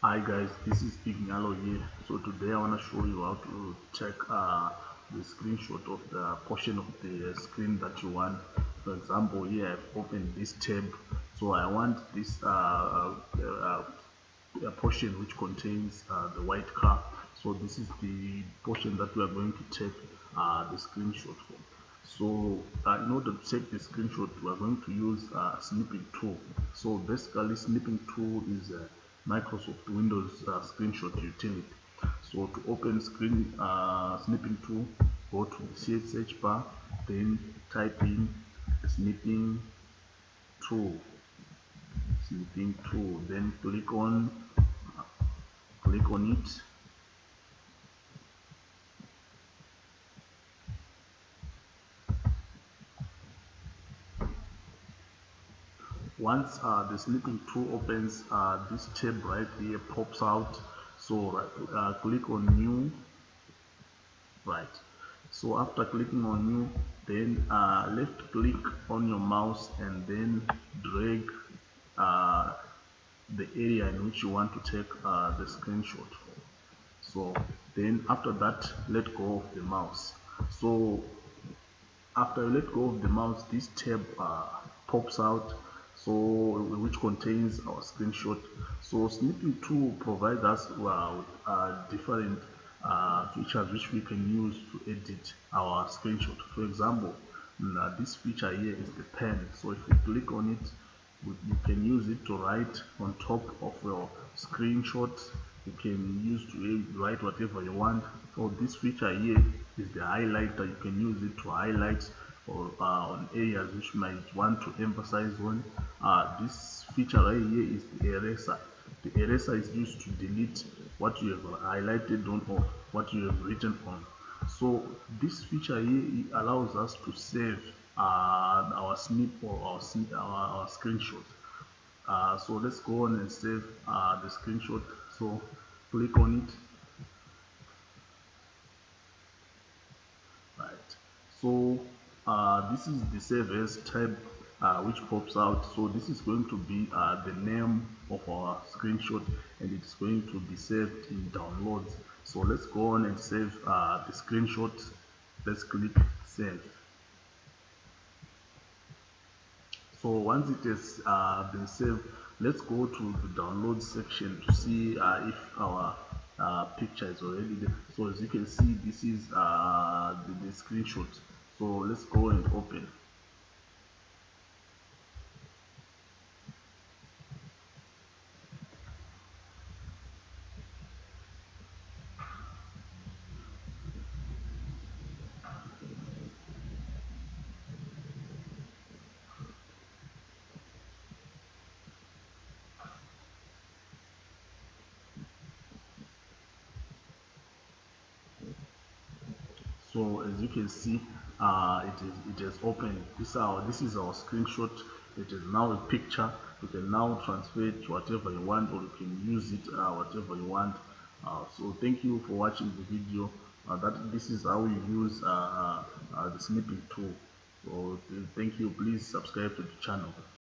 Hi guys, this is Ignalo here. So today I want to show you how to check the screenshot of the portion of the screen that you want. For example, here I've opened this tab, so I want this a portion which contains the white car. So this is the portion that we are going to take the screenshot for. So in order to take the screenshot, we are going to use snipping tool. So basically snipping tool is a Microsoft Windows screenshot utility. So to open snipping tool, go to the CSH bar, then type in snipping tool, then click on it. Once the snipping tool opens, this tab right here pops out. So click on new, right? So after clicking on new, then left click on your mouse and then drag uh, the area in which you want to take the screenshot. So then after that, let go of the mouse. So after you let go of the mouse, this tab pops out, so which contains our screenshot. So snipping tool provides us with different features which we can use to edit our screenshot. For example, this feature here is the pen. So if you click on it, you can use it to write on top of your screenshot. You can use to write whatever you want. So this feature here is the highlighter. You can use it to highlight or on areas which you might want to emphasize on. This feature right here is the eraser. The eraser is used to delete what you have highlighted on or what you have written on. So this feature here allows us to save our snip or our screenshot. So let's go on and save the screenshot. So click on it. Right. So this is the save as tab which pops out. So this is going to be the name of our screenshot, and it's going to be saved in downloads. So let's go on and save the screenshot. Let's click save. So once it has been saved, let's go to the download section to see if our picture is already there. So as you can see, this is the screenshot. So let's go and open. So as you can see, it has opened. This is our screenshot. It is now a picture. You can now transfer it to whatever you want, or you can use it whatever you want. So thank you for watching the video. This is how you use the snipping tool. So thank you. Please subscribe to the channel.